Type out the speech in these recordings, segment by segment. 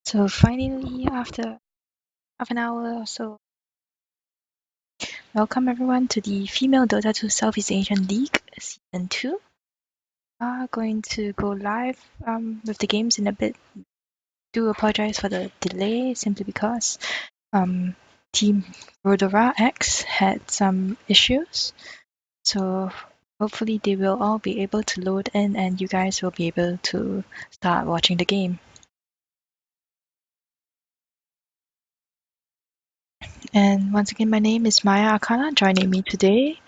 So finally, after half an hour or so, welcome everyone to the Female Dota 2 Southeast Asian League Season 2. We are going to go live with the games in a bit. Do apologize for the delay simply because Team Rhodora.X had some issues. So hopefully they will all be able to load in and you guys will be able to start watching the game. And once again, my name is Maya Akana. Joining me today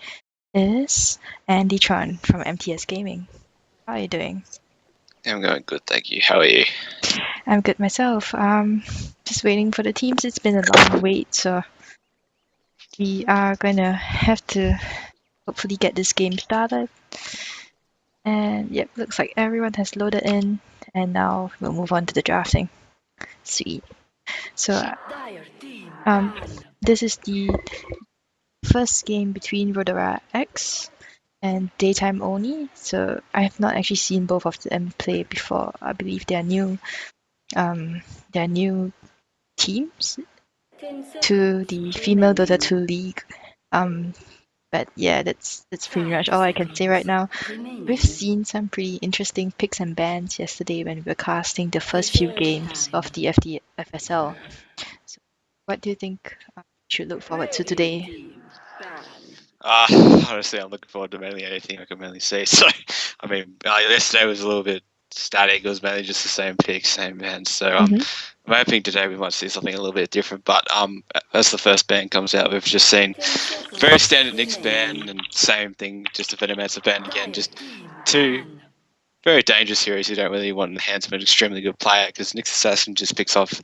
is Andy Tron from MTS Gaming. How are you doing? I'm going good, thank you. How are you? I'm good myself. Just waiting for the teams. It's been a long wait, so we are gonna have to hopefully get this game started. And yep, looks like everyone has loaded in, and now we'll move on to the drafting. Sweet. So this is the first game between Rhodora.X and Daytime Only. So I have not actually seen both of them play before. I believe they are new teams to the Female Dota 2 League. But yeah, that's pretty much all I can say right now. We've seen some pretty interesting picks and bans yesterday when we were casting the first few games of the FSL. So what do you think we should look forward to today? Honestly, I'm looking forward to mainly anything I can mainly see. So, I mean, yesterday was a little bit static. It was mainly just the same pick, same band. So, I'm hoping today we might see something a little bit different. But as the first band comes out, we've just seen very standard Nyx band and same thing, just a Venomancer band again. Just two very dangerous heroes you don't really want in the hands of an extremely good player, because Nyx Assassin just picks off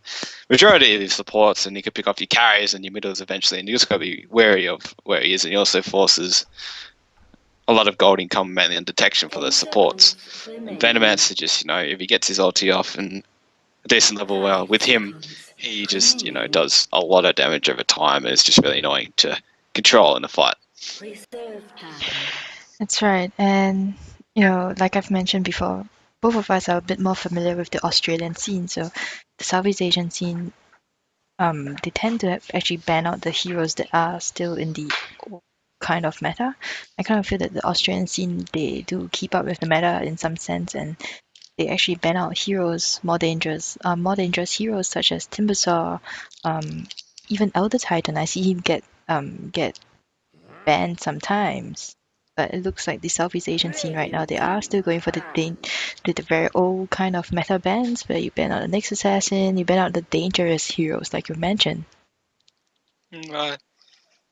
majority of your supports, and you can pick off your carries and your middles eventually, and you just got to be wary of where he is, and he also forces a lot of gold income mainly on detection for the supports. And Venomancer just, if he gets his ulti off and a decent level well with him, he just, does a lot of damage over time, and it's just really annoying to control in a fight. That's right. And, like I've mentioned before, both of us are a bit more familiar with the Australian scene. So the Southeast Asian scene, they tend to actually ban out the heroes that are still in the old kind of meta. I kind of feel that the Australian scene, they do keep up with the meta in some sense, and they actually ban out heroes, more dangerous heroes such as Timbersaw, even Elder Titan. I see him get banned sometimes. But it looks like the Southeast Asian scene right now, they are still going for the very old kind of meta bans where you ban out the Nyx Assassin, you ban out the dangerous heroes like you mentioned. Right.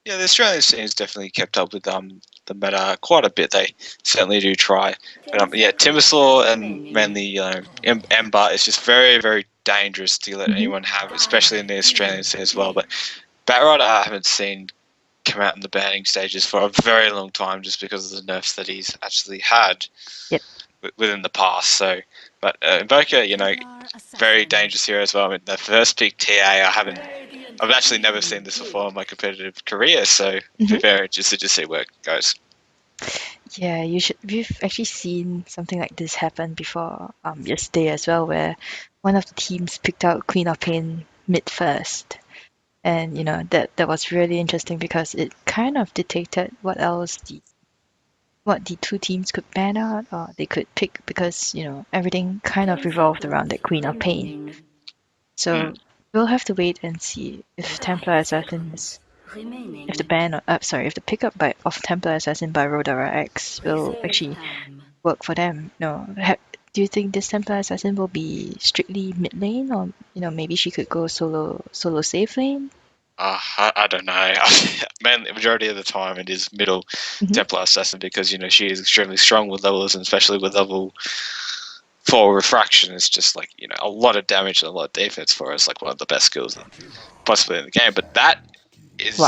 Yeah, the Australian scene's definitely kept up with the meta quite a bit. They certainly do try. But yeah, Timbersaw and mainly Ember is just very, very dangerous to let anyone have, especially in the Australian scene as well. But Batrider I haven't seen come out in the banning stages for a very long time, just because of the nerfs that he's actually had within the past. So, but Invoker, very dangerous hero as well. I mean, the first pick TA, I've actually never seen this before in my competitive career, so be very interested to see where it goes. Yeah, we've actually seen something like this happen before yesterday as well, where one of the teams picked out Queen of Pain mid first. And that was really interesting because it kind of dictated what the two teams could ban out or they could pick, because everything kind of revolved around that Queen of Pain. So we'll have to wait and see if Templar Assassins, if the pickup of Templar Assassin by Rhodora.X will actually work for them. Do you think this Templar Assassin will be strictly mid lane, or maybe she could go solo safe lane? I don't know. Mainly, majority of the time, it is middle Templar Assassin, because she is extremely strong with levels, and especially with level 4 refraction. It's just like a lot of damage and a lot of defense for us. Like one of the best skills possibly in the game. But that is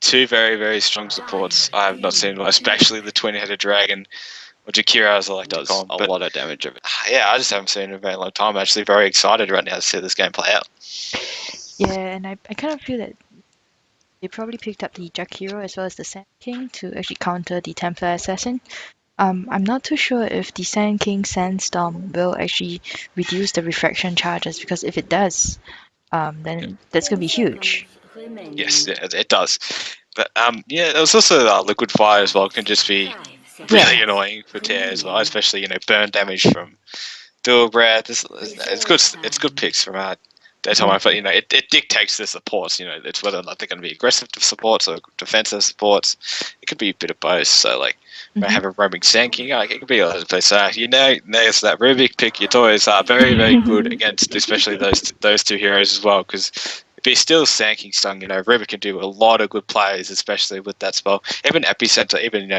two very, very strong supports I have not seen, especially the twin-headed dragon. Or Jakira, as I like to call him, a lot of damage of it. Yeah, I just haven't seen it in a very long time. I'm actually very excited right now to see this game play out. Yeah, and I kind of feel that they probably picked up the Jakiro as well as the Sand King to actually counter the Templar Assassin. I'm not too sure if the Sand King Sandstorm will actually reduce the refraction charges, because if it does, then that's gonna be huge. Yes, yeah, it does. But yeah, there was also liquid fire as well. Can just be Yeah. really annoying for TA as well, especially burn damage from dual breath. It's good. It's good picks from daytime, Yeah. but it dictates the supports. It's whether or not they're going to be aggressive supports or defensive supports. It could be a bit of both. So I Mhm. have a roaming Sanking. It could be all over the place. So there's that Rubik pick. Your toys are very very good against especially those two heroes as well, because if he's still Sanking stung, Rubik can do a lot of good plays, especially with that spell. Even Epicenter, even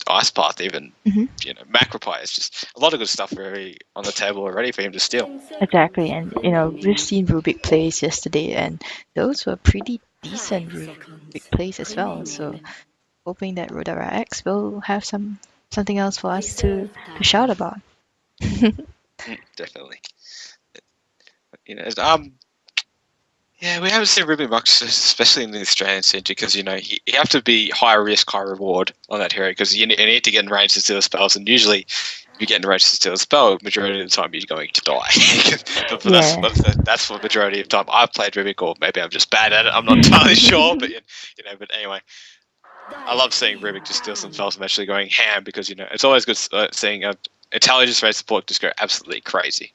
Ice Path, even Mhm. Macropie. It's just a lot of good stuff already on the table already for him to steal. Exactly, and we've seen Rubik plays yesterday, and those were pretty decent Rubik plays as well. So hoping that Rhodora.X will have something else for us to shout about. Definitely. Yeah, we haven't seen Ruby much, especially in the Australian scene, because you have to be high risk, high reward on that hero, because you need to get in range to steal spells, and usually if you get in range to steal a spell, majority of the time you're going to die. but Yeah. that's for the majority of the time I've played Rubik, or maybe I'm just bad at it. I'm not entirely sure, but But anyway, I love seeing Rubik just steal some spells and actually going ham, because it's always good seeing intelligence race support just go absolutely crazy.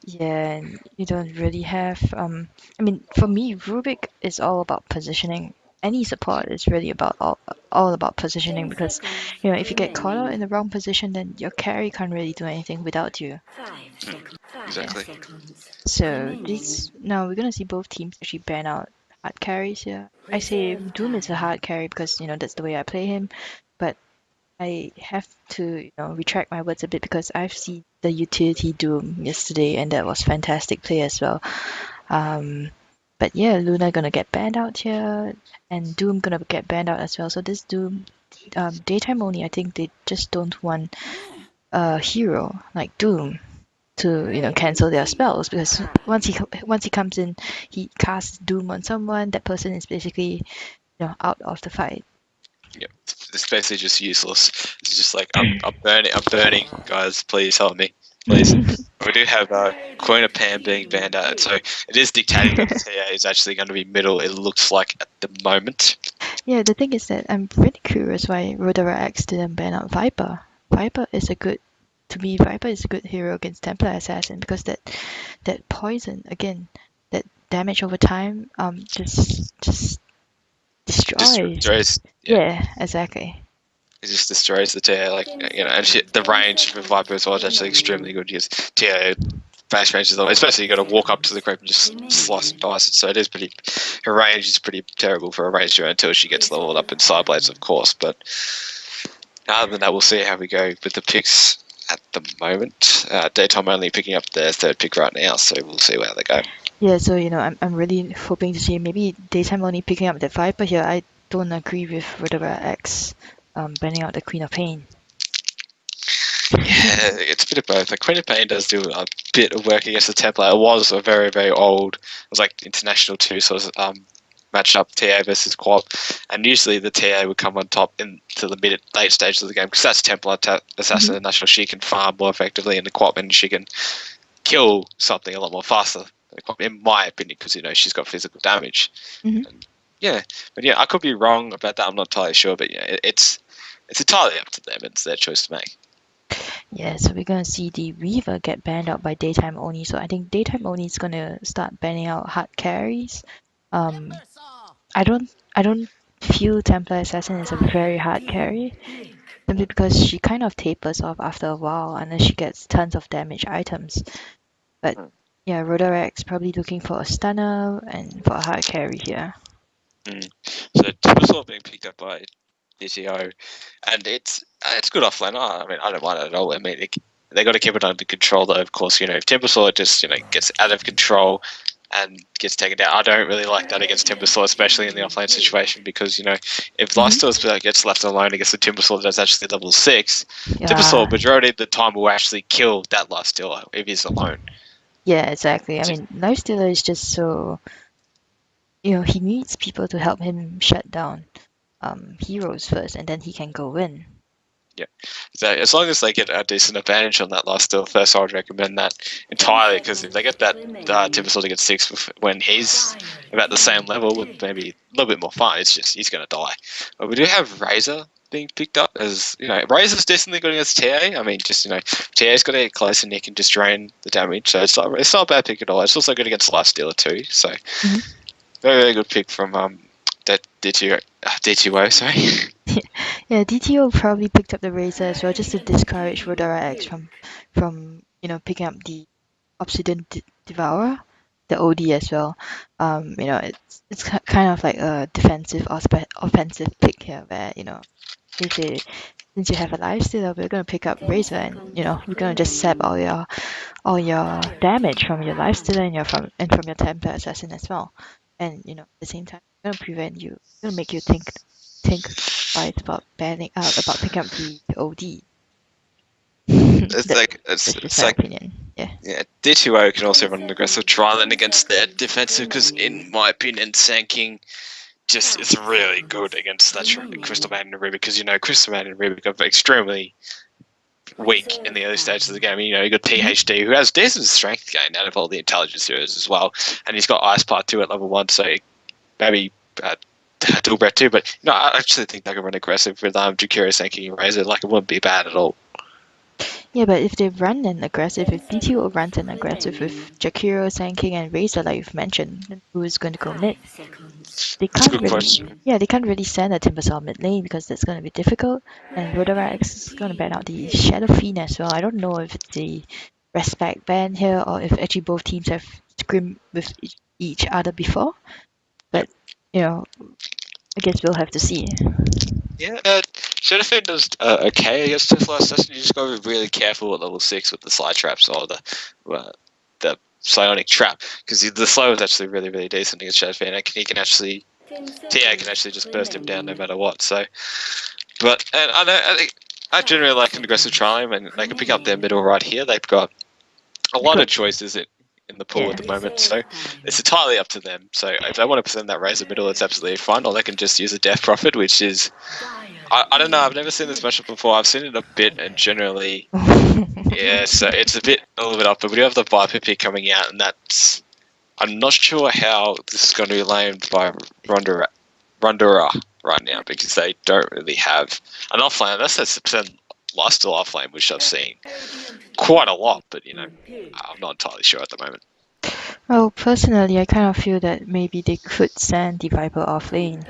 Yeah, and you don't really have I mean, for me, Rubik is all about positioning. Any support is really about all about positioning, because if you get caught out in the wrong position, then your carry can't really do anything without you. Yeah. Exactly. So this now we're gonna see both teams actually ban out hard carries here. I say Doom is a hard carry because that's the way I play him, but I have to retract my words a bit, because I've seen the utility Doom yesterday, and that was fantastic play as well. Um, but yeah, Luna gonna get banned out here, and Doom gonna get banned out as well. So this Doom, daytime only. I think they just don't want a hero like Doom to cancel their spells, because once he comes in, he casts Doom on someone. That person is basically out of the fight. Yep, it's basically just useless. It's just like I'm burning, guys. Please help me, please. We do have Queen of Pan being banned out, so it is dictating that the TA is actually going to be middle. It looks like at the moment. Yeah, the thing is that I'm really curious why Rhodora.X didn't ban out Viper. Viper is a good, to me, Viper is a good hero against Templar Assassin, because that poison again, that damage over time, just destroys. Destroys, yeah, Yeah, exactly. it just destroys the TA. And the range for Viper as well is actually extremely good. Because TA fast range is especially you got to walk up to the creep and just slice and dice it. So it is pretty. Her range is pretty terrible for a range hero until she gets leveled up in side blades, of course. But other than that, we'll see how we go with the picks at the moment. Daytime only picking up their third pick right now, so we'll see how they go. Yeah, so I'm really hoping to see maybe daytime only picking up the Viper here. I don't agree with Rhodora.X banning out the Queen of Pain. Yeah, it's a bit of both. Like Queen of Pain does do a bit of work against the Templar. It was a very, very old. It was like international too, so it was matched up TA versus Quap, and usually the TA would come on top into the late stages of the game, because that's Templar Assassin Mhm. and National. She can farm more effectively in the Quap, and she can kill something a lot more faster than the Quap, in my opinion, because she's got physical damage. Mhm. And yeah, but yeah, I could be wrong about that. I'm not entirely sure, but yeah, it's entirely up to them. It's their choice to make. Yeah, so we're gonna see the Weaver get banned out by daytime only. So I think daytime only is gonna start banning out hard carries. Um, I don't feel Templar Assassin is a very hard carry, simply because she kind of tapers off after a while unless she gets tons of damage items. But Mm. yeah, Rhodora.X probably looking for a stunner and for a hard carry here. Mm. So Timbersaw being picked up by DTO, and it's good offlane. I mean, I don't mind it at all. I mean, they got to keep it under control, though. Of course, if Timbersaw just gets out of control and gets taken down, I don't really like that against Timbersaw, especially in the offlane situation, because if Mhm. Lifesteal gets left alone against the Timbersaw that's actually level 6, Yeah, Timbersaw majority of the time will actually kill that Lifesteal if he's alone. yeah, exactly. I Just, mean, Lifestealer is just so, he needs people to help him shut down heroes first, and then he can go in. So as long as they get a decent advantage on that last steal first, I would recommend that entirely, because if they get that Timbersaw to get 6 when he's about the same level with maybe a little bit more fun, it's just he's going to die. But we do have Razor being picked up as, Razor's decently good against TA. I mean, just, TA's got to get close and he can just drain the damage, so it's not a bad pick at all. It's also good against Lifestealer too, so very, very good pick from that DTO, sorry. Yeah, DTO probably picked up the Razor as well, just to discourage Rhodora.X from picking up the Obsidian Devourer, the OD as well. It's kind of like a defensive offensive pick here, where they say, since you have a lifestealer, we're gonna pick up Razor, and we're gonna just sap all your damage from your lifestealer and from your Templar Assassin as well. And at the same time, it's gonna make you think twice about picking up the OD. That's just my opinion. Yeah, DTO can also run an aggressive trial against their defensive, because in my opinion, Sand King just is really good against that Crystal Man and Rubik, because Crystal Man and Rubik are extremely weak in the early stages of the game. You got PhD, who has decent strength gain out of all the intelligence heroes as well, and he's got Ice Part 2 at level 1, so maybe dual Brett too, but I actually think they can run aggressive with Jakiro, Sand King, and Razor. It wouldn't be bad at all. Yeah, but if they run an aggressive, if DTO runs an aggressive with Jakiro, Sand King, and Razor, like you've mentioned, then who is going to go mid? They can't really send a Timbersaw mid lane, because that's going to be difficult. And Rhodora.X is going to ban out the Shadow Fiend as well. I don't know if it's the respect ban here, or if actually both teams have scrimmed with each other before. But I guess we'll have to see. Yeah, Shadow Fiend does okay against Templar Assassin. You just got to be really careful at level 6 with the slide traps or the psionic trap, because the slow is actually really, really decent against Shadow Fiend. TA can actually just burst him down no matter what. So, but and I generally like an aggressive trial, and they can pick up their middle right here. They've got a lot of choices in the pool at the moment, so it's entirely up to them. So if they want to present that Razor middle, it's absolutely fine, or they can just use a Death Prophet, which is, I don't know, I've never seen this matchup before. I've seen it a bit, and generally, so it's a little bit up, but we do have the Viper pick coming out, and I'm not sure how this is going to be lamed by Rondora right now, because they don't really have an offlane, unless that's the lifesteal offlane, which I've seen quite a lot, but I'm not entirely sure at the moment. Well, personally, I kind of feel that maybe they could send the Viper off lane.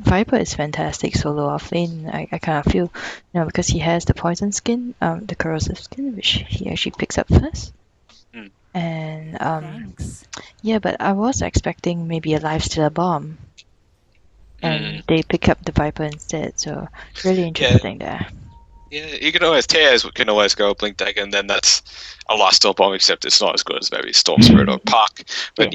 Viper is fantastic solo off lane. I kind of feel, because he has the poison skin, the corrosive skin, which he actually picks up first. And but I was expecting maybe a lifestealer bomb, and they pick up the Viper instead. So really interesting there. Yeah, you can always go a Blink Dagger, and then that's a lifesteal bomb, except it's not as good as maybe Storm Spirit or Puck. But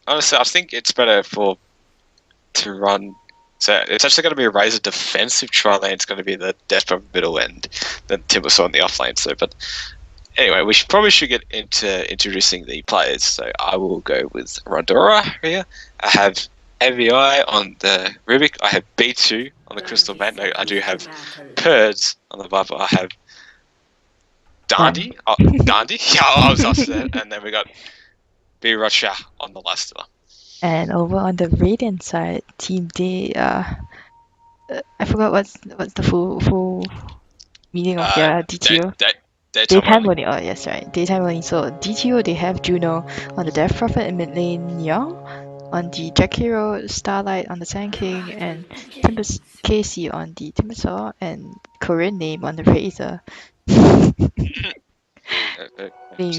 honestly, I think it's better to run. So it's actually going to be a Razor defensive tri lane. It's going to be the Death Prophet middle end, then Timbersaw in the off lane. So, but anyway, we probably should get into introducing the players. So I will go with Rhodora here. I have AVI on the Rubik. I have B2 on the Crystal Man. I do have Purds on the Viper. I have Dandy. Dandy? Yeah, I was after that. And then we got B Russia on the Lifestealer. And over on the Radiant side, Team D, I forgot what's the full meaning of their DTO. Daytime only. Oh yes, right. Daytime only. So DTO, they have Juno on the Death Prophet in mid lane, Young on the Jack Hero, Starlight on the Sand King, and Casey on the Timbersaw, and Korean name on the Razor. So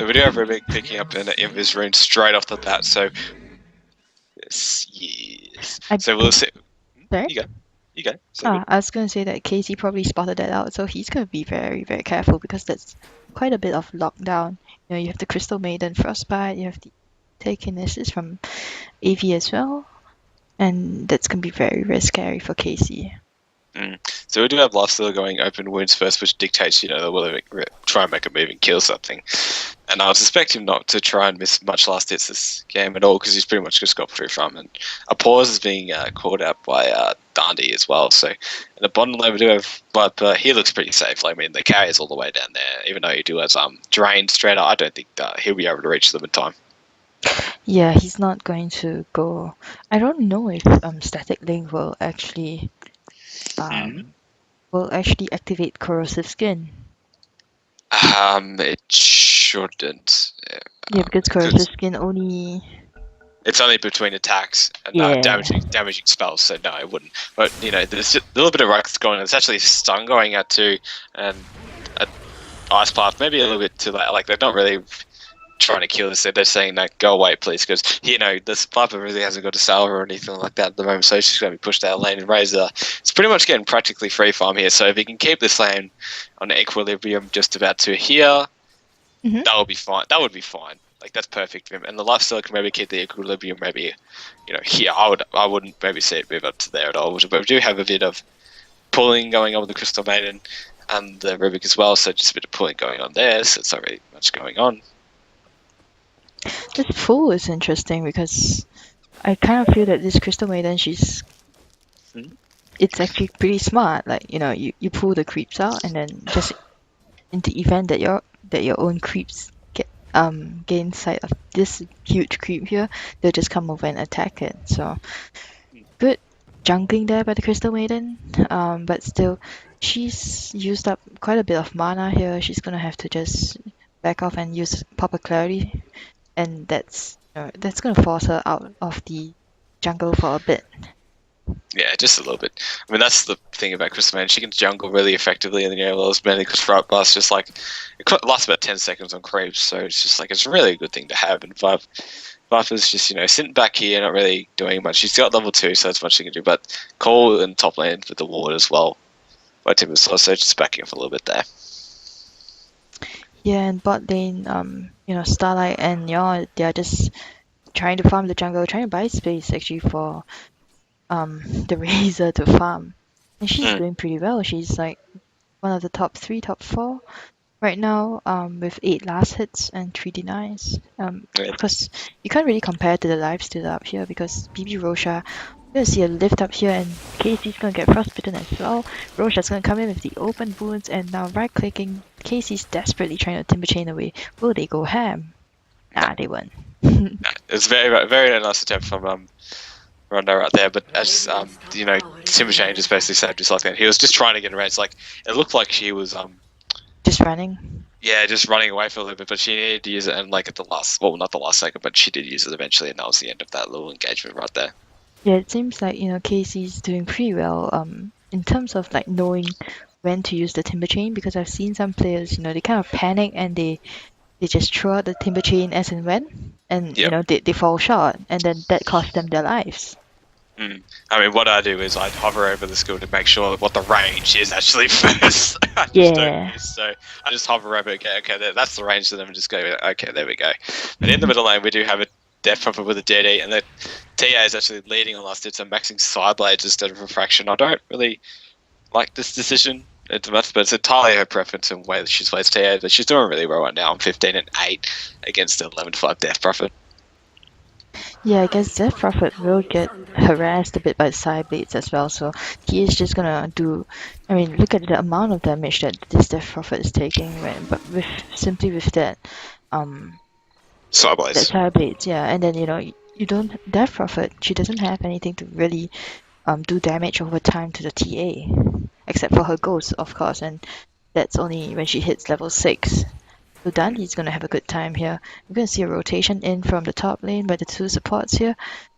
we do have Rubik picking up an Invis rune straight off the bat. So yes. So we'll see. Sorry? You go. I was going to say that Casey probably spotted that out, so he's going to be very, very careful, because that's quite a bit of lockdown. You have the Crystal Maiden Frostbite, you have the Telekinesis from AV as well, and that's going to be very, very scary for Casey. So we do have Lifesteal going open wounds first, which dictates, whether we try and make a move and kill something. And I would suspect him not to try and miss much last hits this game at all, because he's pretty much just got through from. And a pause is being called out by Dandy as well. So in the bottom lane we do have, but he looks pretty safe. I mean, the carrier's all the way down there, even though he do has drained straight up. I don't think he'll be able to reach them in time. Yeah, he's not going to go. I don't know if Static Link will actually activate Corrosive Skin. It shouldn't. Yeah, because Corrosive Skin only. It's only between attacks and Yeah. damaging spells, so no, it wouldn't. But there's a little bit of ruckus going on. There's actually stun going out too, and Ice Path maybe a little bit too late. Like, they're not really trying to kill this. They're just saying, no, go away, please, because this Viper really hasn't got a salver or anything like that at the moment, so it's just going to be pushed out of lane. And Razor, it's pretty much getting practically free farm here. So if he can keep this lane on equilibrium, just about to here, that would be fine. That would be fine. Like, that's perfect for him. And the Lifesteal can maybe keep the equilibrium, maybe here. I wouldn't maybe see it move up to there at all. But we do have a bit of pulling going on with the Crystal Maiden and the Rubik as well. So just a bit of pulling going on there. So it's not really much going on. This pull is interesting because I kind of feel that this Crystal Maiden, it's actually pretty smart. Like, you pull the creeps out, and then just in the event that your own creeps gain sight of this huge creep here, they'll just come over and attack it. So good jungling there by the Crystal Maiden, but still she's used up quite a bit of mana here. She's gonna have to just back off and use Proper Clarity, and that's gonna force her out of the jungle for a bit. Yeah, just a little bit. I mean, that's the thing about Crystal Maiden. She can jungle really effectively in the game levels, mainly because Fright Blast just like it lasts about 10 seconds on creeps, so it's just like it's a really good thing to have. And Viper's just sitting back here, not really doing much. She's got level 2, so that's much she can do. But Cole in top lane with the ward as well. By Timber's also just backing off a little bit there. Yeah, and bot lane, Starlight and they're just trying to farm the jungle, trying to buy space actually for the Razor to farm. And she's doing pretty well. She's like one of the top 3, top 4 right now, with 8 last hits and 3 denies. Of course, you can't really compare to the lifesteal up here because BB Rosha, we're gonna see a lift up here, and Casey's gonna get frostbitten as well. Rosha's gonna come in with the open wounds, and now right clicking. Casey's desperately trying to timber chain away. Will they go ham? Nah, they won't. It's very, very nice attempt from Rhodora right there, but as Timber Chain just basically saved his life. He was just trying to get around. It's like it looked like she was just running. Yeah, just running away for a little bit, but she needed to use it, and like at the last, well, not the last second, but she did use it eventually, and that was the end of that little engagement right there. Yeah, it seems like Casey's doing pretty well in terms of like knowing when to use the timber chain, because I've seen some players, they kind of panic and they just throw out the timber chain as and when, and they fall short, and then that costs them their lives. I mean, what I do is I hover over the skill to make sure what the range is actually first. So I just hover over, okay, that's the range to them, and just go, okay, there we go. But in the middle lane, we do have a Death Prophet with a DD, and the TA is actually leading on last hits and maxing side blades instead of refraction. I don't really like this decision. But it's entirely her preference and way that she's played TA, but she's doing really well right now. I'm 15-8 against an 11-5 Death Prophet. Yeah, I guess Death Prophet will get harassed a bit by side blades as well, so he is just gonna do. I mean, look at the amount of damage that this Death Prophet is taking, but simply with that side blades. That side blades, yeah, and then you don't Death Prophet. She doesn't have anything to really do damage over time to the TA, except for her ghost, of course, and that's only when she hits level 6. So Dandy's gonna have a good time here. We're gonna see a rotation in from the top lane by the 2 supports here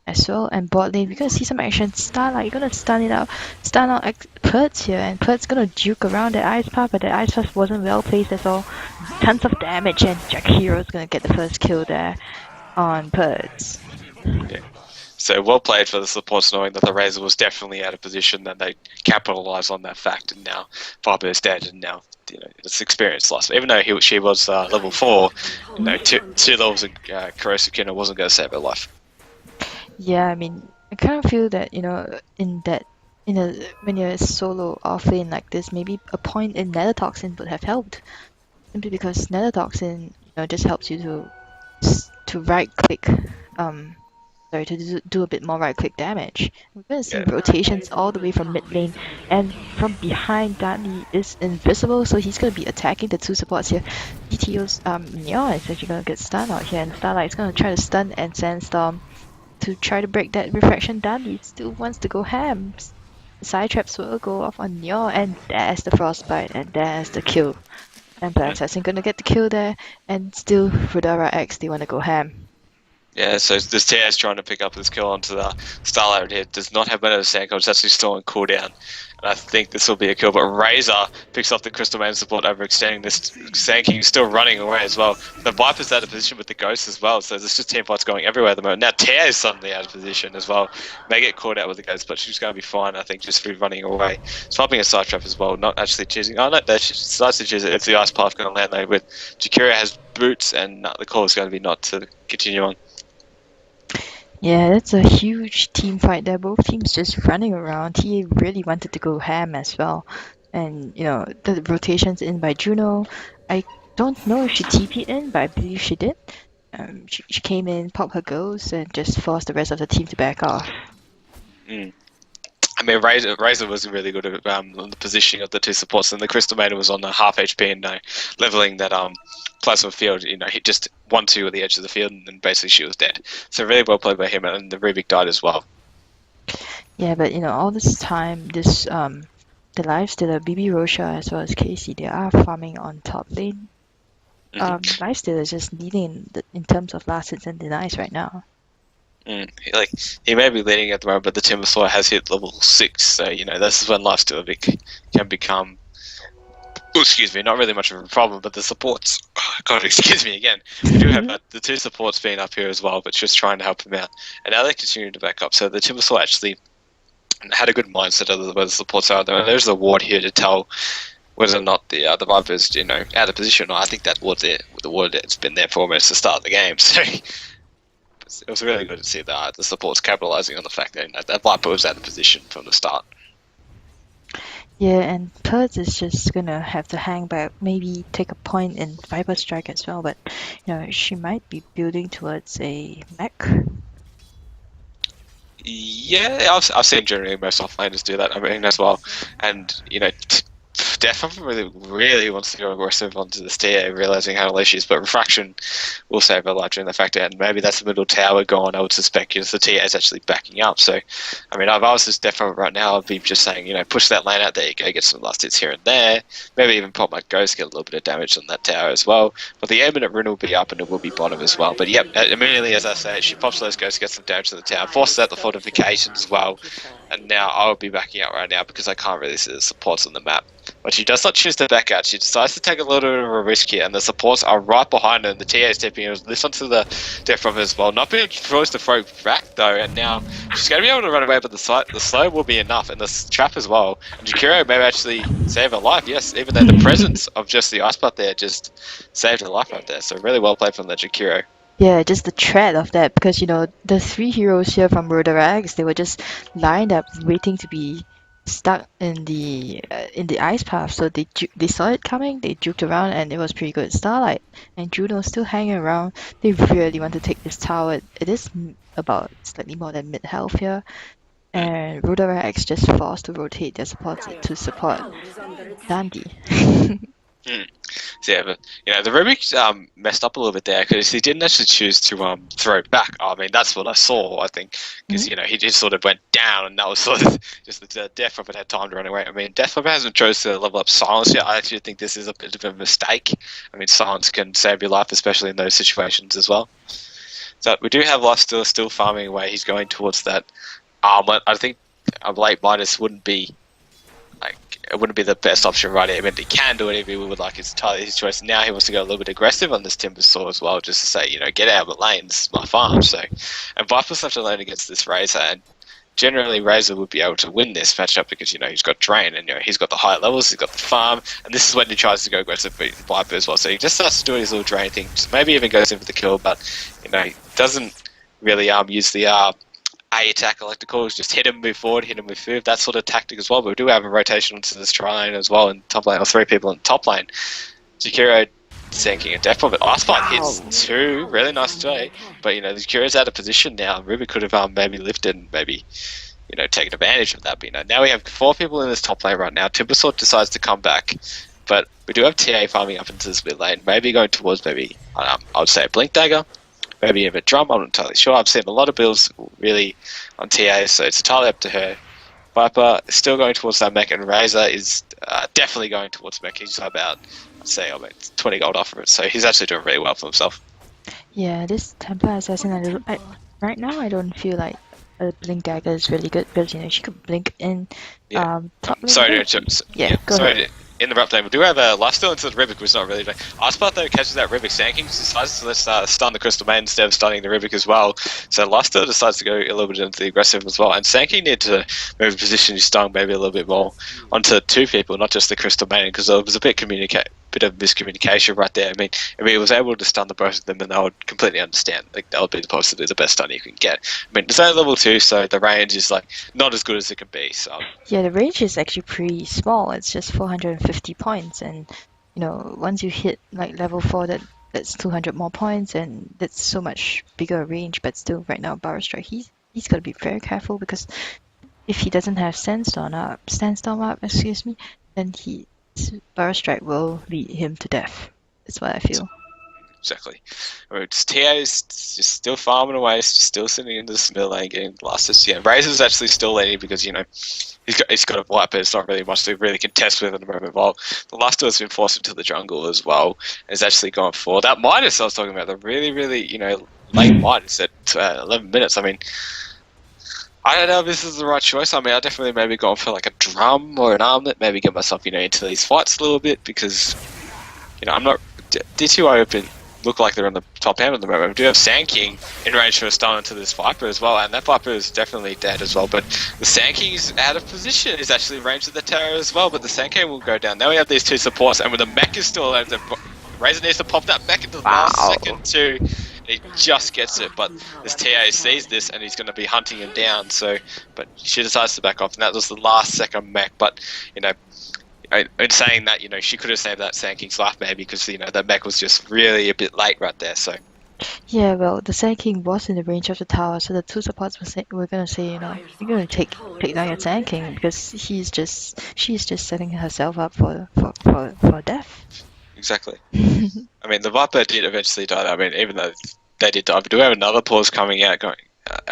as well, and bot lane we're gonna see some action. Starlight, you're gonna stun out Pertz here, and Pertz gonna duke around that Ice Path, but the Ice Path wasn't well placed at all. Tons of damage, and Jack Hero's gonna get the first kill there on Pertz. Yeah. So well played for the supports, knowing that the Razor was definitely out of position, and they capitalised on that fact, and now Viper is dead, and now it's experience loss. Even though she was level 4, two levels of Corrosive Killer wasn't going to save her life. Yeah, I mean, I kind of feel that in you know, when you're solo off lane like this, maybe a point in Netatoxin would have helped. Simply because Netatoxin, you know, just helps you to right click, sorry, to do a bit more right click damage. We're gonna see Yeah. rotations all the way from mid lane, and from behind Danny is invisible, so he's gonna be attacking the two supports here. DTO's Neon is actually gonna get stunned out here, and Starlight's gonna try to stun and Sandstorm to try to break that refraction. Dandy still wants to go ham. Side traps will go off on Nyor, and there's the frostbite, and there's the kill. And Black Assassin gonna get the kill there, and still Rhodora.X, they wanna go ham. Yeah, so this TS trying to pick up this kill onto the Starlight here does not have Meadow Sanko, it's actually still on cooldown. And I think this will be a kill, but Razor picks up the Crystal Maiden support, overextending this. Sanking still running away as well. The Viper's out of position with the Ghost as well, so there's just team fights going everywhere at the moment. Now Tia is suddenly out of position as well. May get caught out with the Ghost, but she's going to be fine, I think, just through running away. Swapping a side trap as well, not actually choosing. Oh no, she decides to choose it. It's the Ice Path going to land there with Jakira has boots, and the call is going to be not to continue on. Yeah, that's a huge team fight there. Both teams just running around. He really wanted to go ham as well. And, you know, the rotations in by Juno. I don't know if she TP'd in, but I believe she did. She came in, popped her ghost, and just forced the rest of the team to back off. I mean, Razor was really good at the positioning of the two supports, and the Crystal Maiden was on the half HP and leveling that plasma field. You know, he just 1-2 at the edge of the field, and then basically she was dead. So really well played by him, and the Rubik died as well. Yeah, but you know, all this time, this the Lifestealer, BB Rosha as well as Casey, they are farming on top lane. Lifestealer is just leading in terms of last hits and denies right now. Like he may be leading at the moment, but the Timbersaw has hit level 6, so you know this is when Lifestealer can become. Oh, excuse me, not really much of a problem, but the supports. Oh, God, excuse me again. We do have the two supports being up here as well, but just trying to help him out, and now they continue to back up. So the Timbersaw actually had a good mindset of where the supports are. There's a ward here to tell whether or not the Vipers, you know, out of position. I think that ward's there. The ward that's been there for almost the start of the game. So it was really good to see the supports capitalizing on the fact that, you know, that Viper was out of position from the start. Yeah, and Perth is just gonna have to hang back, maybe take a point in Viper Strike as well, but you know, she might be building towards a mech. Yeah, I've seen generally most offlaners do that. I mean, as well, and you know, Defo really wants to go aggressive onto the stair, realizing how low she is, but Refraction will save her life during the factor, and maybe that's the middle tower gone, I would suspect, because the TA is actually backing up. So, I mean, if I was just Defo right now, I'd be just saying, you know, push that lane out there, you go get some last hits here and there, maybe even pop my Ghost, get a little bit of damage on that tower as well. But the aim at Rune will be up and it will be bottom as well. But yep, immediately, as I say, she pops those Ghosts, gets some damage to the tower, forces out the fortifications as well, and now I would be backing out right now because I can't really see the supports on the map. But she does not choose to back out. She decides to take a little bit of a risk here, and the supports are right behind her, and the TA is stepping in. Listen to the death from her as well. Not being forced to throw back, though, and now she's going to be able to run away, but the slow will be enough, and the trap as well. And Jakiro may actually save her life, yes, even though the presence of just the ice path there just saved her life right there. So really well played from the Jakiro. Yeah, just the threat of that, because you know, the three heroes here from Rhodora.X, they were just lined up waiting to be stuck in the ice path, so they saw it coming, they juked around, and it was pretty good. Starlight and Juno still hanging around. They really want to take this tower. It is about slightly more than mid health here, and Rhodora.X just forced to rotate their supports to support Dandy. So yeah, but you know the Rubik messed up a little bit there because he didn't actually choose to throw back. I mean that's what I saw. I think because you know he just sort of went down, and that was sort of just the Death Robot had time to run away. I mean Death Robot hasn't chosen to level up Silence yet. I actually think this is a bit of a mistake. I mean Silence can save your life, especially in those situations as well. So we do have Lifestealer still farming away. He's going towards that armlet. I think a late Midas wouldn't be. It wouldn't be the best option right here. I mean, he can do it if he would like. It's entirely his choice. Now he wants to go a little bit aggressive on this Timbersaw as well, just to say, you know, get out of the lane. This is my farm. So, and Viper's left alone against this Razor, and generally Razor would be able to win this matchup because you know he's got Drain, and you know he's got the high levels, he's got the farm, and this is when he tries to go aggressive beat Viper as well. So he just starts to do his little Drain thing. Maybe even goes in for the kill, but you know he doesn't really use the A attack, I like to call it, just hit him, move forward, hit him, move, that sort of tactic as well. But we do have a rotation onto this tri lane as well in top lane, or 3 people in top lane. Jakiro sinking a death bomb, but Icepine hits 2, really nice today. But you know, Jakiro's out of position now. Ruby could have maybe lifted and maybe, you know, taken advantage of that. But you know, now we have 4 people in this top lane right now. Timbersword decides to come back, but we do have TA farming up into this mid lane, maybe going towards maybe I would say a Blink Dagger, maybe even a Drum. I'm not entirely sure. I've seen a lot of builds really on TA, so it's entirely up to her. Viper is still going towards that mech, and Razor is definitely going towards mech. He's about, I'd say, 20 gold off of it, so he's actually doing really well for himself. Yeah, this Temper Assassin, right now I don't feel like a Blink Dagger is really good because, you know, she could blink in top lane. Sorry to interrupt there. We do have a lifesteal into the Rivik, which is not really doing. Icepart though catches that Rivik Sand King, decides to stun the Crystal Maiden instead of stunning the Rivik as well. So lifesteal decides to go a little bit into the aggressive as well. And Sand King needed to move position his stun maybe a little bit more onto 2 people, not just the Crystal Maiden, because there was a bit of miscommunication right there. I mean, he was able to stun the both of them, and they would completely understand. Like, that would be supposed to do the best stun you can get. I mean, it's only level 2, so the range is like not as good as it can be. So yeah, the range is actually pretty small. It's just 450 points, and you know, once you hit like level 4, that's 200 more points, and that's so much bigger range. But still, right now, Barrow Strike, he's got to be very careful, because if he doesn't have Sandstorm up, then Barrow Strike will lead him to death. That's what I feel. Exactly. TA is just still farming away, just still sitting in this middle lane getting blasted. Yeah, Razor's actually still leading because, you know, he's got a Viper. It's not really much to really contest with at the moment. Well, the last two has been forced into the jungle as well, and has actually gone for that Midas I was talking about. The really, you know, late Midas at 11 minutes. I mean, I don't know if this is the right choice. I mean, I definitely maybe gone for like a Drum or an Armlet, maybe get myself, you know, into these fights a little bit, because, you know, I'm not... DTO open look like they're on the top end at the moment. We do have Sand King in range for a stun into this Viper as well, and that Viper is definitely dead as well, but the Sand King is out of position, is actually in range of the tower as well, but the Sand King will go down. Now we have these 2 supports, and with the mech is still alive, Razor needs to pop that mech into the last second too. He just gets it, but this TA sees this and he's going to be hunting him down. So, but she decides to back off, and that was the last second mech. But, you know, in saying that, you know, she could have saved that Sand King's life maybe, because, you know, that mech was just really a bit late right there. So yeah, well, the Sand King was in the range of the tower, so the 2 supports were gonna say, you know, you're gonna take down your Sand King, because she's just setting herself up for death. Exactly. I mean, the Viper did eventually die. I mean, even though they did die, we do have another pause coming out going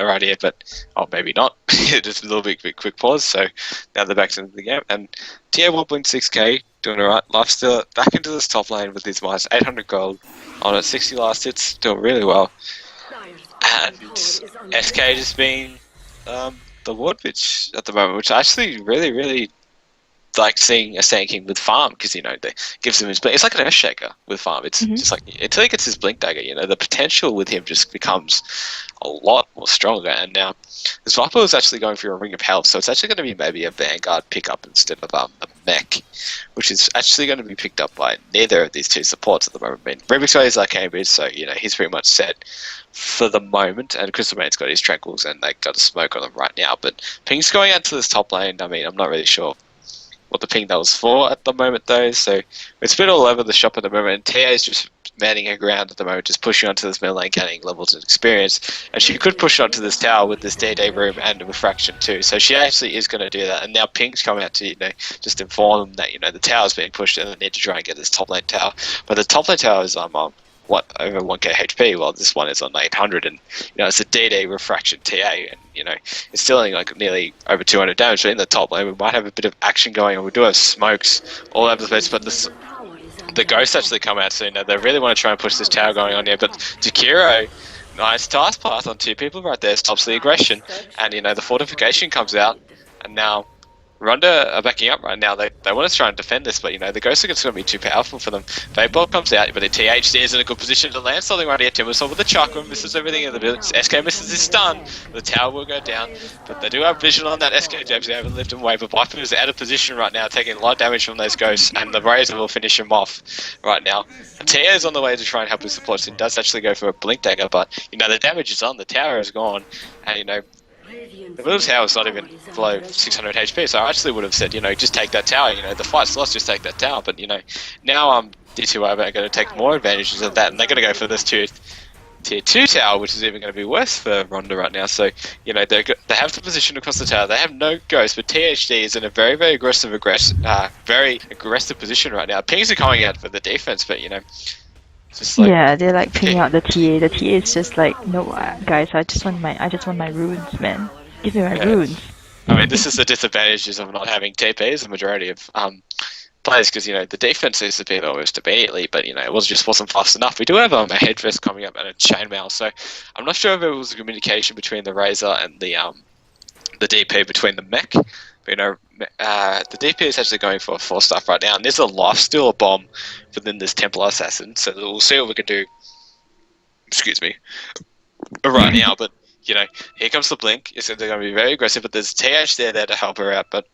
right here, but maybe not. Just a little bit quick pause. So now they're back into the game, and TA 1.6k doing alright. Lifesteal back into this top lane with his minus 800 gold on it, 60 last hits, doing really well. And SK just being the Ward bitch at the moment, which I actually really like seeing a Sand King with farm, because, you know, they gives him his blink. It's like an Earthshaker with farm. It's just like, until he gets his Blink Dagger, you know, the potential with him just becomes a lot more stronger. And now this Viper is actually going for a Ring of Health, so it's actually going to be maybe a Vanguard pickup instead of a mech, which is actually going to be picked up by neither of these 2 supports at the moment. I mean, Rubik's got his Arcane Bridge, so, you know, he's pretty much set for the moment, and Crystal Man's got his Tranquils, and they got a smoke on them right now. But Ping's going out to this top lane. I mean, I'm not really sure what the ping that was for at the moment though, so it's a bit all over the shop at the moment, and TA is just manning her ground at the moment, just pushing onto this middle lane, gaining levels of experience, and she could push onto this tower with this D-Day room and refraction too, so she actually is going to do that. And now Ping's coming out to, you know, just inform them that, you know, the tower's being pushed and they need to try and get this top lane tower, but the top lane tower is over 1k HP, while this one is on 800, and, you know, it's a D-Day refraction TA, and, you know, it's still only like nearly over 200 damage. So in the top lane we might have a bit of action going on. We do have smokes all over the place, but the ghosts actually come out soon. Now they really want to try and push this tower going on here, but Jakiro, nice task path on 2 people right there, stops the aggression, and, you know, the fortification comes out, and now Ronda are backing up right now. They want to try and defend this, but, you know, the Ghost are going to be too powerful for them. Vapor comes out, but the THC is in a good position to land something right here. Timbersaw with the chakra, misses everything in the village. SK misses his stun. The tower will go down, but they do have vision on that SK Jabs. They haven't lifted him away, but Viper is out of position right now, taking a lot of damage from those Ghosts, and the Razor will finish him off right now. Tia is on the way to try and help his supports. He does actually go for a Blink Dagger, but, you know, the damage is on. The tower is gone, and, you know, the middle tower's not even below 600 HP, so I actually would have said, just take that tower. The fight's lost, just take that tower. But now DTO are going to take more advantages of that, and they're going to go for this tier 2 tower, which is even going to be worse for Ronda right now. So they have the position across the tower. They have no ghost, but THD is in a very, very aggressive position right now. Pings are coming out for the defense, but just like, yeah, they're like pinging out the TA. The TA is just like, no, guys, I just want my runes, man. Give me my runes. I mean, this is the disadvantages of not having TPs. The majority of players, because the defense disappeared almost immediately, but it wasn't fast enough. We do have a headfirst coming up and a chainmail, so I'm not sure if it was a communication between the Razor and the DP between the mech. But, the DP is actually going for 4 stuff right now, and there's a lifestealer bomb within this Templar Assassin, so we'll see what we can do. Excuse me, right now, but here comes the blink. They're going to be very aggressive, but there's TH there to help her out, but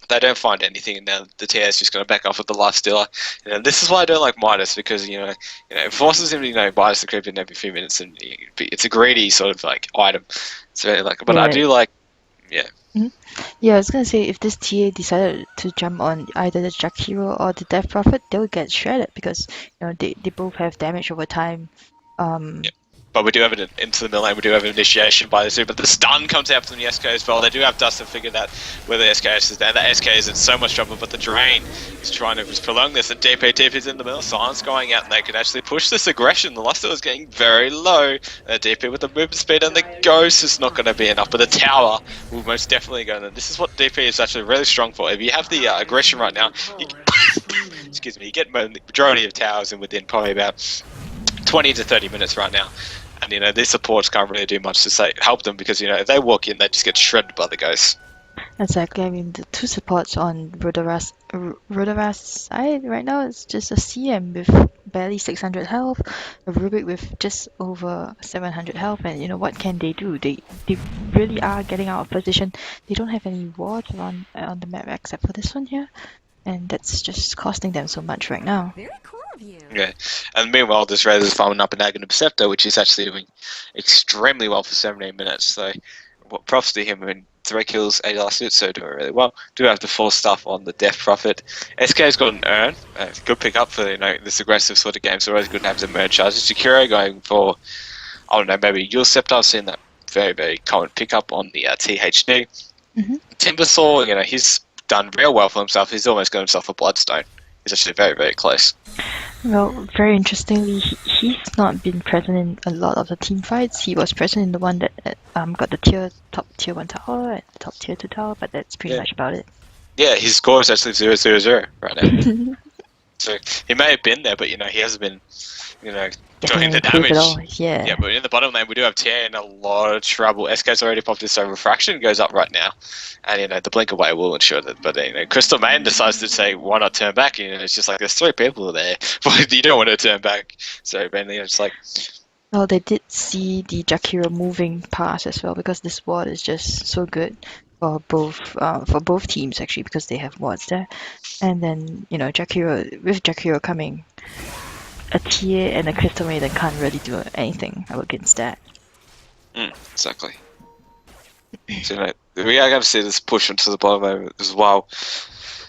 they don't find anything, and now the TH is just going to back off with the lifestealer. And this is why I don't like Midas, because it forces him to Midas to creep in every few minutes, and it's a greedy sort of like item. So but Yeah. I do like, Yeah, I was gonna say, if this TA decided to jump on either the Jack Hero or the Death Prophet, they'll get shredded because they both have damage over time. But we do have it into the middle lane. We do have an initiation by the two, but the stun comes out from the SK as well. They do have Dustin figured out where the SKS is down. The SK is in so much trouble, but the Drain is trying to just prolong this, and DP is in the middle. Silence going out, and they can actually push this aggression. The Luster is getting very low. DP with the movement speed, and the Ghost is not going to be enough, but the Tower will most definitely go. And this is what DP is actually really strong for. If you have the aggression right now, excuse me, you get the majority of towers in within probably about 20 to 30 minutes right now. And these supports can't really do much to help them, because if they walk in, they just get shredded by the ghosts. Exactly. I mean, the 2 supports on Rhodora's side right now is just a CM with barely 600 health, a Rubik with just over 700 health, and what can they do? They really are getting out of position. They don't have any wards on the map except for this one here, and that's just costing them so much right now. Very cool of you. Yeah, and meanwhile, this Razor's farming up an Aghanim Scepter, which is actually doing extremely well for 17 minutes. So, props to him. I mean, 3 kills, 8 last hits, so doing really well. Do have the 4 stuff on the Death Prophet. SK's got an Urn, good pick up for this aggressive sort of game. So always good to have some Urn charges. Securo going for, I don't know, maybe Your Scepter. I've seen that very, very common pickup on the THD. Timbersaw, he's done real well for himself. He's almost got himself a Bloodstone. He's actually very, very close. Well, very interestingly, he's not been present in a lot of the team fights. He was present in the one that got the top tier 1 tower and top tier 2 tower, but that's pretty much about it. Yeah, his score is actually 0-0-0 right now. So he may have been there, but he hasn't been, doing the damage. Yeah, but in the bottom lane we do have Tier in a lot of trouble. SK's already popped this, so refraction goes up right now, and the blink away will ensure that. But Crystal Maiden decides to say, why not turn back? It's just like there's 3 people there, but you don't want to turn back. So then it's like, well, they did see the Jakiro moving past as well, because this ward is just so good for both teams actually, because they have wards there. And then Jakiro coming, a TA and a Crystal Maiden can't really do anything against that. Exactly. So we are going to see this push into the bottom lane as well.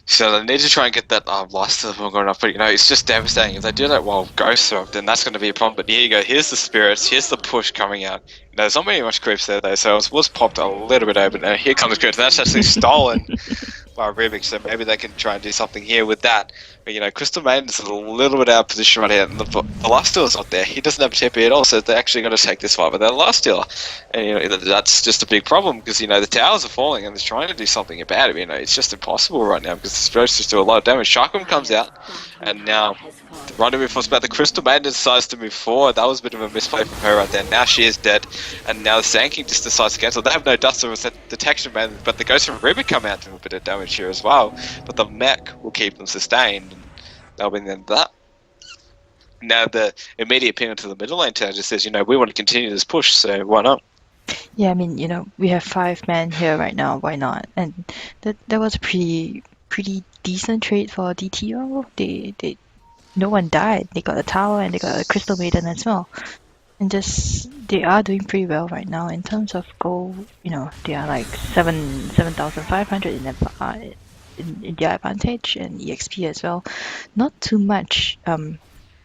So they need to try and get that last level going up, but it's just devastating. If they do that while Ghost Rock, then that's going to be a problem. But here you go, here's the spirits, here's the push coming out. There's not very much creeps there though, so it was popped a little bit open. Now here comes Creeps, that's actually stolen by Rubik, so maybe they can try and do something here with that. But Crystal Maiden is a little bit out of position right here, and the lifestealer's not there. He doesn't have a TP at all, so they're actually going to take this fight with their lifestealer. And that's just a big problem, because the towers are falling and they're trying to do something about it. It's just impossible right now, because the spirits just do a lot of damage. Shakum comes out, and now the rendezvous force back. The Crystal Maiden decides to move forward. That was a bit of a misplay from her right there. Now she is dead, and now the Sand King just decides to cancel. They have no dust or detection, man, but the Ghost from Rubik come out to a bit of damage here as well. But the mech will keep them sustained, and they'll be in that. Now the immediate ping into the middle lane tower just says, we want to continue this push, so why not? Yeah, I mean, we have 5 men here right now. Why not? And that was a pretty decent trade for DTO. They no one died. They got a tower and they got a Crystal Maiden as well. And just they are doing pretty well right now in terms of gold. You know, they are like 7,500 in their advantage, and EXP as well. Not too much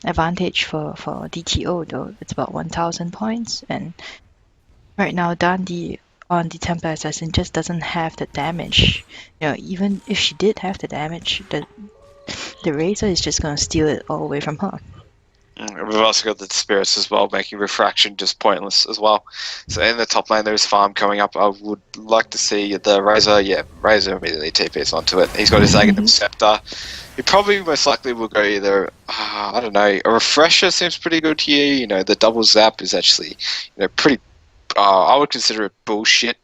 advantage for DTO though. It's about 1,000 points, and right now Dundee on the Temple Assassin just doesn't have the damage. You know, even if she did have the damage, the Razor is just gonna steal it all away from her. We've also got the spirits as well, making refraction just pointless as well. So in the top lane, there's farm coming up. I would like to see the Razor. Yeah, Razor immediately TPs onto it. He's got his Aghanim Scepter. He probably most likely will go either, I don't know, a refresher seems pretty good here. You know, the double zap is actually, pretty. I would consider it bullshit,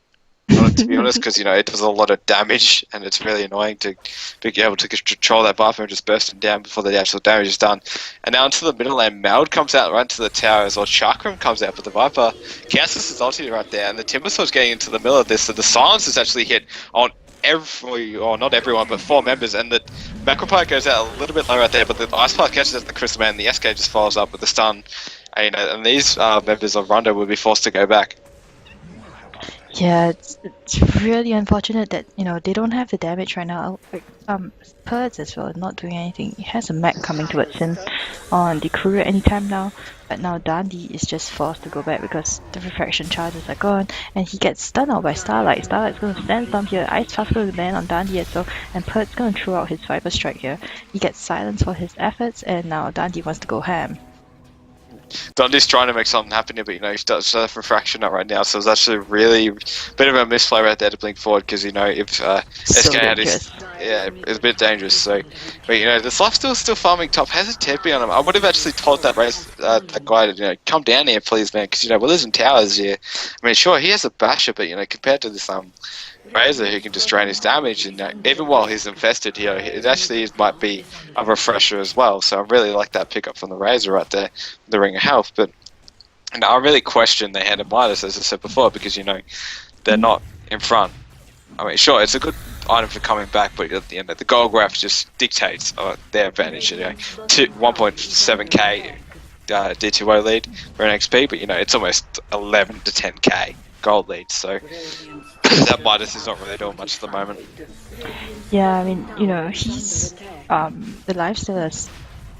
to be honest, because it does a lot of damage and it's really annoying to be able to control that buff and just burst him down before the actual damage is done. And now into the middle lane, Meld comes out right into the towers, or Chakram comes out, but the Viper cancels his ulti right there, and the Timbersaws getting into the middle of this, so the silence is actually hit on not everyone, but 4 members, and the Macropire goes out a little bit low right there, but the Ice Path catches at the Crystal Man, and the SK just follows up with the stun, and these members of Rondo will be forced to go back. Yeah, it's really unfortunate that they don't have the damage right now. Like Purds as well, not doing anything. He has a mech coming towards him on the courier anytime now, but now Dundee is just forced to go back because the refraction charges are gone, and he gets stunned out by Starlight. Starlight's going to stand storm here. Ice Path's going to land on Dundee as well, and Purds going to throw out his Viper Strike here. He gets silenced for his efforts, and now Dundee wants to go ham. Dundee's trying to make something happen here, but he does have refraction up right now, so it's actually really a bit of a misplay right there to blink forward, because if SK had his, it's a bit dangerous. So, but the Lifesteal's still farming top, has a TP on him. I would have actually told that that guy to come down here, please, man, because we're losing towers here. I mean, sure, he has a basher, but compared to this Razor who can just drain his damage, and even while he's infested here, it actually might be a refresher as well. So I really like that pickup from the Razor right there, the Ring of Health. But I really question the Hand of Midas, as I said before, because they're not in front. I mean, sure, it's a good item for coming back, but at the end, the gold graph just dictates their advantage. 1.7k DTO lead for an XP, but it's almost 11 to 10k gold lead. So that Midas is not really doing much at the moment. Yeah, I mean, he's the lifesteal is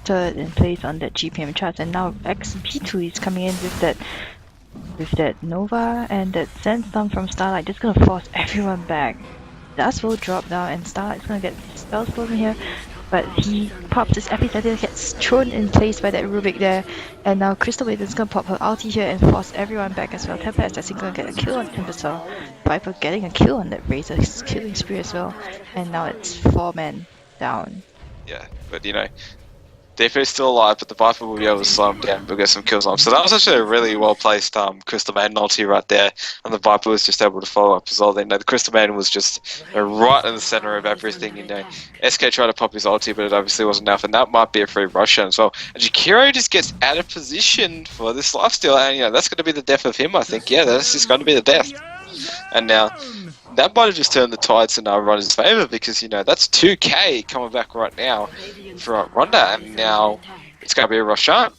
third in place on that GPM chart, and now XP2 is coming in with that Nova and that Sandstorm from Starlight, just gonna force everyone back. Dust will drop down, and Starlight's gonna get spell slow in here, but he pops his epicenter, gets thrown in place by that Rubik there, and now Crystal Maiden is gonna pop her ulti here and force everyone back as well. Temper Assassin gonna get a kill on Timbersaw, Viper getting a kill on that Razor's killing spree as well, and now it's 4 men down. Yeah, but DP's still alive, but the Viper will be able to slow him down. We'll get some kills on him. So that was actually a really well placed Crystal Maiden ulti right there, and the Viper was just able to follow up as well. The Crystal Maiden was just right in the center of everything. SK tried to pop his ulti, but it obviously wasn't enough, and that might be a free Russian as well. And Jakiro just gets out of position for this lifesteal, and that's going to be the death of him, I think. Yeah, that's just going to be the death. And now that might have just turned the tides in Ronda's favour, because that's 2k coming back right now for Ronda, and now it's going to be a Roshan.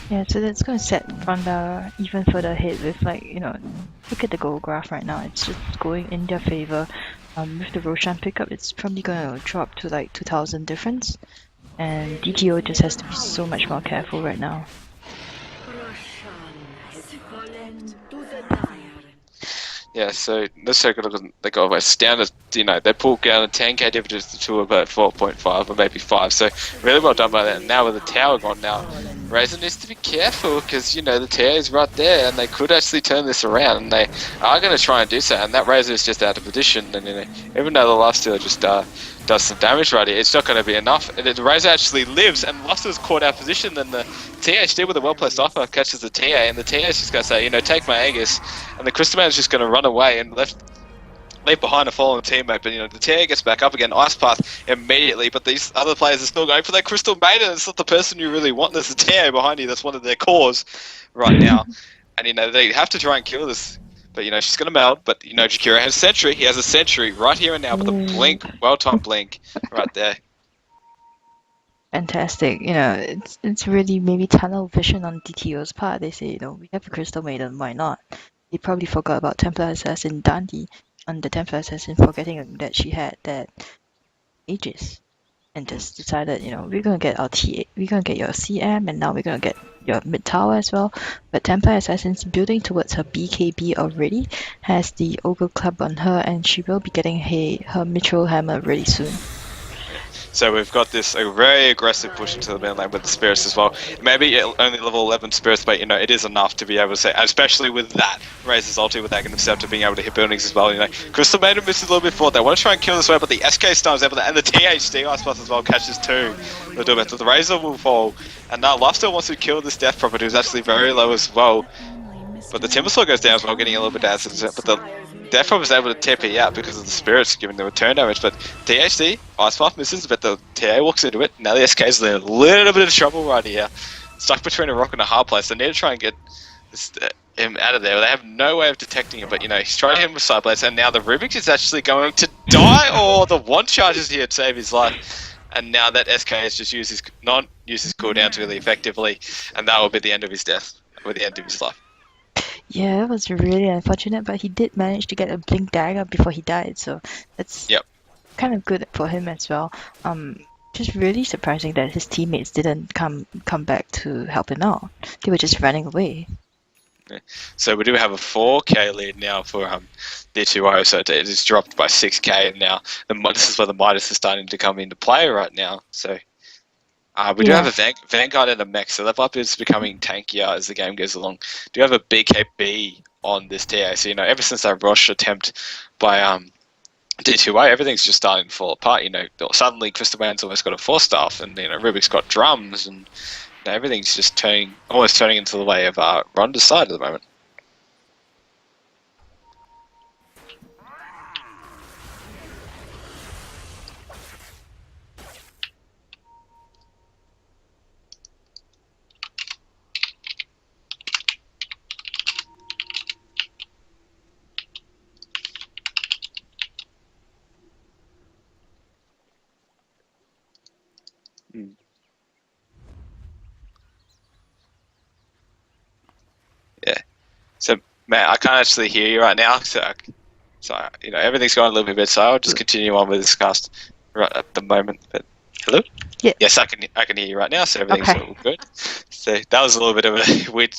Yeah, so that's going to set Ronda even further ahead with look at the gold graph right now, it's just going in their favour. With the Roshan pickup, it's probably going to drop to 2,000 difference, and DTO just has to be so much more careful right now. Yeah, so let's take a look at the gold race. Down to, they pulled down a 10k difference to about 4.5 or maybe 5. So really well done by that. And now with the tower gone now, Razor needs to be careful, because, the tower is right there, and they could actually turn this around, and they are going to try and do so. And that Razor is just out of position, and even though the lifesteal just does some damage right here, it's not going to be enough. And the Razor actually lives, and lifesteal's caught out of position, then the THD with a well-placed offer catches the TA, and the TA is just going to say, take my Aegis, and the Crystal Man is just going to run away and leave behind a fallen teammate. But the TA gets back up again, Ice Path immediately, but these other players are still going for that Crystal Maiden. It's not the person you really want. There's a TA behind you, that's one of their cores right now. And they have to try and kill this, but she's going to melt. But Jakiro has Sentry, he has a Sentry right here and now with a blink, well-timed blink right there. Fantastic. It's really maybe tunnel vision on DTO's part. They say, we have a Crystal Maiden, why not? They probably forgot about Templar Assassin Dundee and the Templar Assassin forgetting that she had that Aegis and just decided, we're gonna get our TA, we're gonna get your CM, and now we're gonna get your mid tower as well. But Templar Assassin's building towards her BKB already, has the Ogre Club on her, and she will be getting her Mithril Hammer really soon. So we've got this a very aggressive push into the mid lane with the spirits as well. Maybe only level 11 spirits, but it is enough to be able to say, especially with that Razor's ulti with that Scepter being able to hit buildings as well. Crystal Maiden misses a little bit forward. They want to try and kill this way, but the SK stuns able to, and the THD Ice Plus as well catches two. The Razor will fall, and now Lifesteal wants to kill this Death Prophet, who's actually very low as well. But the Timbersaw goes down as well, getting a little bit down. But the Death Prophet was able to TP out because of the spirits giving the return damage. But THD, Ice Path misses, but the TA walks into it. Now the SK's in a little bit of trouble right here. Stuck between a rock and a hard place. They need to try and get him out of there. They have no way of detecting him, but he's trying to hit him with side blades, and now the Rubik's is actually going to die, or the one charges here to save his life. And now that SK has just used his cooldowns really effectively, and that will be the end of his death, or the end of his life. Yeah, that was really unfortunate, but he did manage to get a blink dagger before he died, so that's kind of good for him as well. Just really surprising that his teammates didn't come back to help him out. They were just running away. So we do have a 4k lead now for D2O, so it is dropped by 6k, and now this is where the Midas is starting to come into play right now. So we do have a Vanguard and a mech, so that Viper is becoming tankier as the game goes along. Do have a BKB on this TA, so ever since that Roche attempt by D2O, everything's just starting to fall apart. Suddenly Crystal Man's almost got a 4-staff, and Rubik's got drums, and everything's just almost turning into the way of Ronda's side at the moment. Yeah. So, Matt, I can't actually hear you right now, so everything's going a little bit better, so I'll just continue on with this cast right at the moment. But hello? Yeah. Yes, I can hear you right now, so everything's all good. So that was a little bit of a weird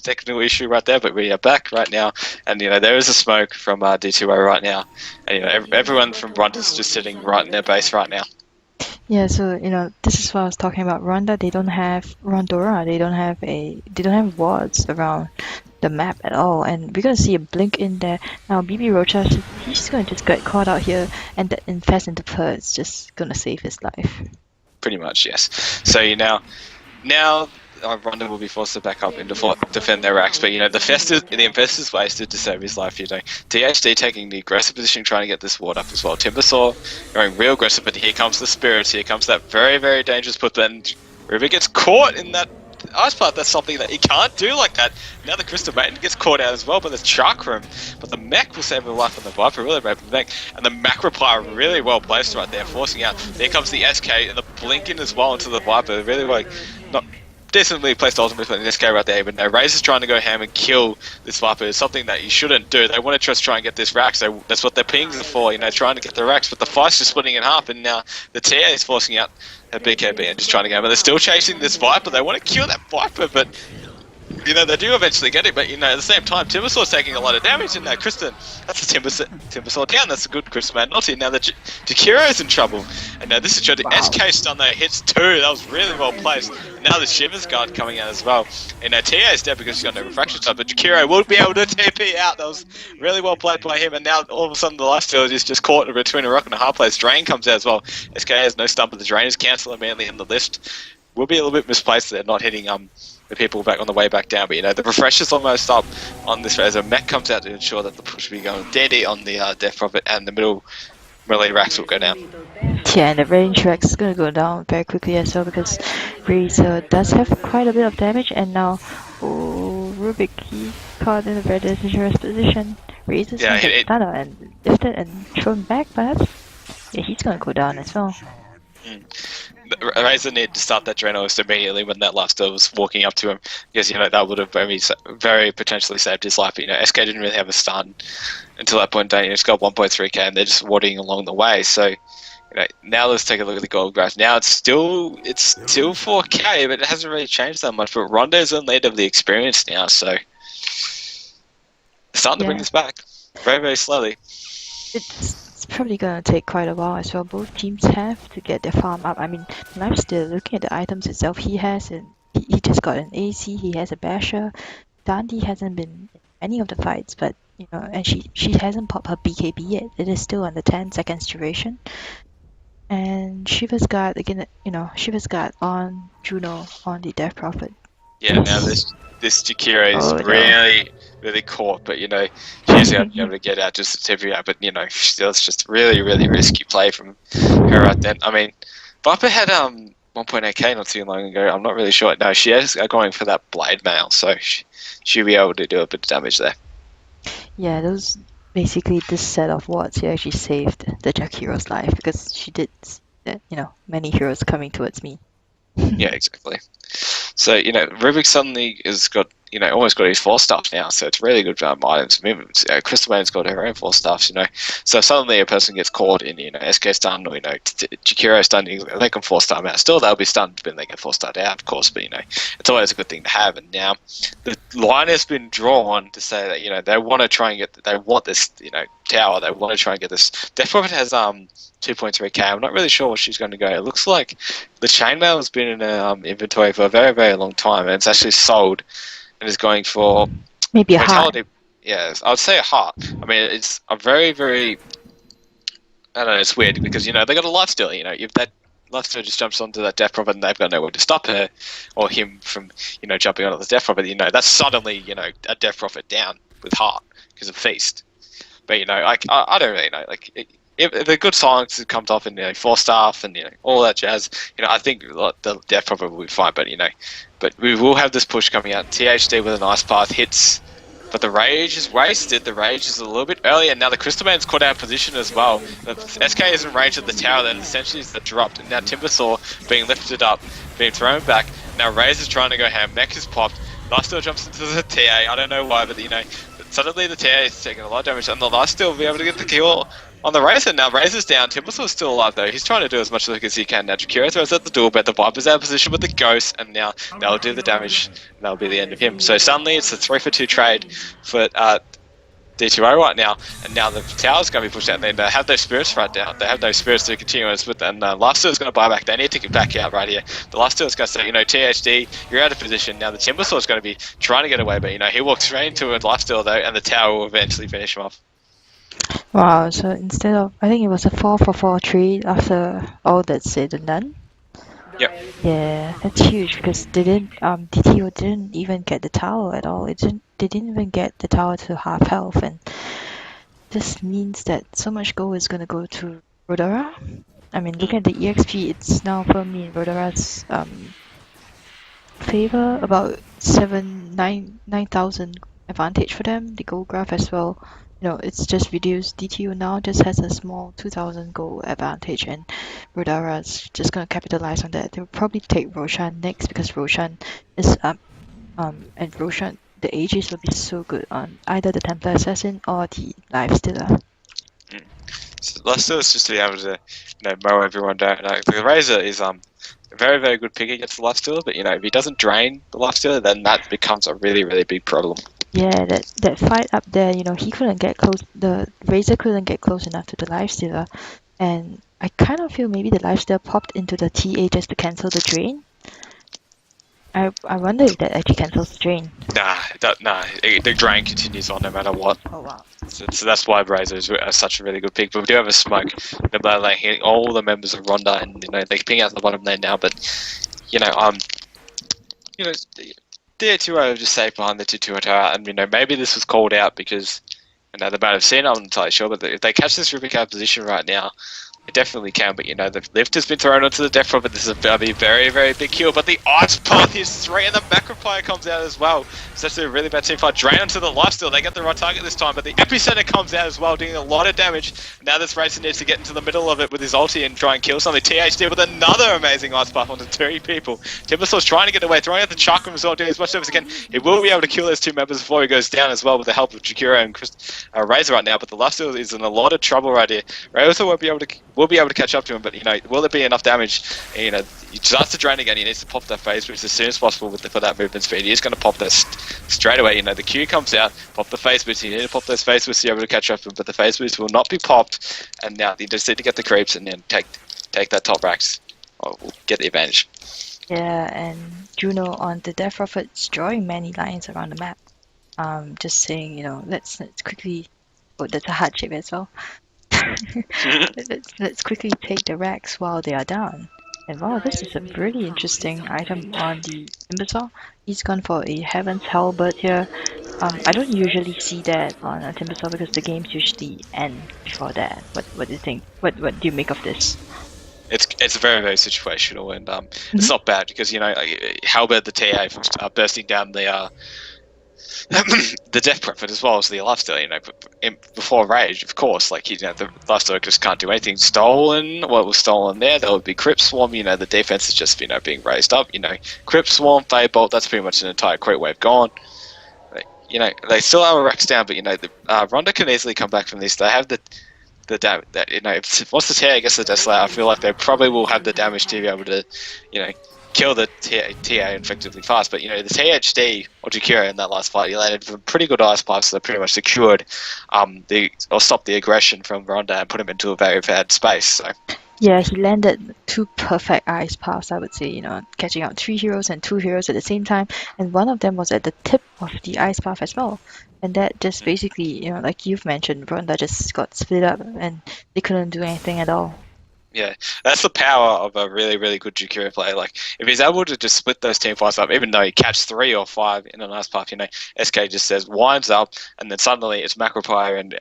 technical issue right there, but we are back right now, and there is a smoke from D2O right now, and everyone from Ronda's just sitting right in their base right now. Yeah, so this is what I was talking about. Ronda, they don't have Rhodora. They don't have wards around the map at all, and we're gonna see a blink in there now. BB Rocha, he's gonna just get caught out here, and the infest into her is just gonna save his life. Pretty much, yes. So now Ronda will be forced to back up and defend their racks, but the infest is wasted to save his life. THD taking the aggressive position, trying to get this ward up as well. Timbersaw going real aggressive, but here comes the spirits. Here comes that very, very dangerous put. Then River gets caught in that ice part. That's something that he can't do like that. Now the Crystal Maiden gets caught out as well, but there's Chakram. But the mech will save the life on the Viper, really brave the mech. And the mech reply really well placed right there, forcing out. There comes the SK and the blink in as well into the Viper. Really not decently placed ultimate in this SK right there, but Razor's trying to go ham and kill this Viper is something that you shouldn't do. They want to just try and get this rack, so that's what their pings are for, trying to get the racks, but the fight's just splitting in half, and now the TA is forcing out a BKB and just trying to go, but they're still chasing this Viper. They want to kill that Viper, but they do eventually get it, but at the same time, Timbersaw's taking a lot of damage, and Kristen, that's a Timbersaw down, that's a good Crystal Man naughty. Now the Jakiro's in trouble, and now this is the SK stun there hits 2, that was really well placed. And now the Shivers Guard coming out as well, and TA's dead because he's got no refraction type, but Jakiro will be able to TP out, that was really well played by him, and now all of a sudden the lifesteal is just caught between a rock and a hard place. Drain comes out as well, SK has no stun, but the Drain is cancelled immediately in the lift. Will be a little bit misplaced there, not hitting the people back on the way back down, but the refresher's almost up on this as a mech comes out to ensure that the push will be going steady on the Death Prophet, and the middle melee racks will go down. Yeah, and the range rack is gonna go down very quickly as well, because Razor does have quite a bit of damage, and now Rubik, he caught in a very dangerous position. Razor's gonna get stunned and lifted and thrown back, perhaps. Yeah, he's gonna go down as well. Razor needed to start that drain almost immediately when that lifesteal was walking up to him, because that would have very potentially saved his life. But SK didn't really have a stun until that point. It's got 1.3k, and they're just warding along the way. So now let's take a look at the gold graph. Now it's still 4k, but it hasn't really changed that much. But Rondo's in lead of the experience now, so starting to bring this back very, very slowly. It's probably gonna take quite a while as well. Both teams have to get their farm up. I mean, Lifesteal, looking at the items itself, he just got an AC, he has a basher. Dandy hasn't been in any of the fights, but and she hasn't popped her BKB yet. It is still under 10 seconds duration. And Shiva's Guard again, Shiva's Guard on Juno on the Death Prophet. Yeah, now this Jakiro is really caught, but she's able to get out just to tip you out. But still, it's just really, really risky play from her right then. I mean, Viper had 1.8k not too long ago. I'm not really sure. No, she is going for that blade mail, so she'll be able to do a bit of damage there. Yeah, those basically this set of wards here actually saved the Jakiro's life, because she did see that many heroes coming towards me. Yeah, exactly. So Rubik suddenly has got almost got his 4-staff now, so it's really good items. Crystal Man's got her own 4-staffs, So suddenly a person gets caught in SK stun or Jakiro stun, they can 4-star out. Still they'll be stunned when they get 4-starred out, of course, but it's always a good thing to have. And now the line has been drawn to say that they want to try and get this tower. They want to try and get this. Death Prophet has 2.3k. I'm not really sure what she's going to go. It looks like the chainmail has been in her inventory for a very, very long time, and it's actually sold and is going for maybe a heart. Yeah, I would say a heart. I mean, it's a very, very. I don't know. It's weird because they got a lifesteal. If that lifesteal just jumps onto that Death Prophet and they've got nowhere to stop her or him from jumping onto the Death Prophet, that's suddenly a Death Prophet down with heart because of feast. But I don't really know. If the good silence comes off and 4-staff and all that jazz, I think the Death Prophet will be fine. But we will have this push coming out. THD with a nice path hits, but the Rage is wasted. The Rage is a little bit early, and now the Crystal Man's caught out of position as well. The SK is in range of the tower, then essentially is dropped, and now Timbersaw being lifted up, being thrown back. Now Razor's trying to go ham. Mech is popped. Lifesteal jumps into the TA. I don't know why, but suddenly the TA is taking a lot of damage, and the Lifesteal will be able to get the kill on the Razor. Now Razor's down. Timbersaw's still alive though. He's trying to do as much as he can. Now Jakiro throws out the door, but the Viper's out of position with the Ghost, and now they'll do the damage, and that'll be the end of him. So suddenly it's a 3-for-2 trade for DTO right now, and now the tower's going to be pushed out, and they have those spirits right down. They have those spirits to continue with, and Lifesteal's going to buy back. They need to get back out right here. The Lifesteal's going to say, THD, you're out of position. Now the Timbersaw's going to be trying to get away, but he walks straight into a Lifesteal though, and the tower will eventually finish him off. Wow, so instead of, I think it was a 4-for-4 trade after all that's said and done. Yep. Yeah, that's huge, because they didn't, DTO didn't even get the tower at all. They didn't even get the tower to half health, and this means that so much gold is going to go to Rhodora. I mean, look at the EXP, it's now firmly in Rhodora's favor, about 9,000 advantage for them. The gold graph as well, it's just reduced. DTO now just has a small 2,000 gold advantage, and Rhodora's just going to capitalize on that. They'll probably take Roshan next, because Roshan is and Roshan, the Aegis will be so good on either the Templar Assassin or the Lifestealer. So Lifesteal is just to be able to mow everyone down. The Razor is a very, very good pick against the Lifestealer, but if he doesn't drain the Lifestealer, then that becomes a really, really big problem. Yeah, that fight up there, he couldn't get close. The Razor couldn't get close enough to the Lifestealer, and I kind of feel maybe the Lifestealer popped into the TA just to cancel the drain. I wonder if that actually cancels the drain. Nah, the drain continues on no matter what. Oh wow. So that's why Razor is such a really good pick. But we do have a smoke. They're hitting all the members of Ronda, and they ping out the bottom lane now. But DTO just safe behind the 2-2 tower, and maybe this was called out because they might have seen it. I'm not entirely sure, but if they catch this Rubik out position right now, It definitely can, but the lift has been thrown onto the death drop, and this is about to be a very, very big kill. But the ice path is 3, and the Macroplier comes out as well. So that's a really bad team fight. Drain onto the lifesteal. They get the right target this time, but the epicenter comes out as well, doing a lot of damage. Now this Racer needs to get into the middle of it with his ulti and try and kill something. THD with another amazing ice path onto 3 people. Timbersaur's trying to get away, throwing out the chakram as well, doing as much damage as he can. He will be able to kill those 2 members before he goes down as well, with the help of Jakiro and Razor right now. But the lifesteal is in a lot of trouble right here. Razor will be able to catch up to him, but will there be enough damage? He starts to drain again. He needs to pop that phase boost as soon as possible for that movement speed. He is going to pop this straight away. The Q comes out, pop the phase boost. You need to pop those phase boosts to be able to catch up to him, but the phase boost will not be popped. And now you just need to get the creeps and then take that top racks. Or we'll get the advantage. Yeah, and Juno on the Death Prophet's drawing many lines around the map. Just saying, let's quickly. Oh, that's a heart shape as well. let's quickly take the racks while they are down. And wow, this is a really interesting item on the Timbersaw. He's gone for a Heaven's Halberd here. I don't usually see that on a Timbersaw because the games usually end before that. What do you think? What do you make of this? It's very, very situational, and it's not bad because Halberd the TA from bursting down the the Death Prophet as well as the lifesteal, before Rage, of course, the lifesteal just can't do anything. Stolen, what was stolen there would be Crypt Swarm, the defense is just, being raised up, Crypt Swarm, Fade Bolt, that's pretty much an entire Crit Wave gone. They still have a Rex down, but, Ronda can easily come back from this. They have the damage, once the TA gets the Desolator, I feel like they probably will have the damage to be able to, kill the TA effectively fast, but the THD or Jakiro in that last fight, he landed with pretty good ice pipes, so they pretty much secured stopped the aggression from Ronda and put him into a very bad space. So yeah, he landed 2 perfect ice paths, I would say, catching out 3 heroes and 2 heroes at the same time, and one of them was at the tip of the ice path as well. And that just basically, like you've mentioned, Ronda just got split up and they couldn't do anything at all. Yeah, that's the power of a really, really good Jakiro player. If he's able to just split those team fights up, even though he catches 3 or 5 in a nice path, SK just says winds up, and then suddenly it's Macroplier and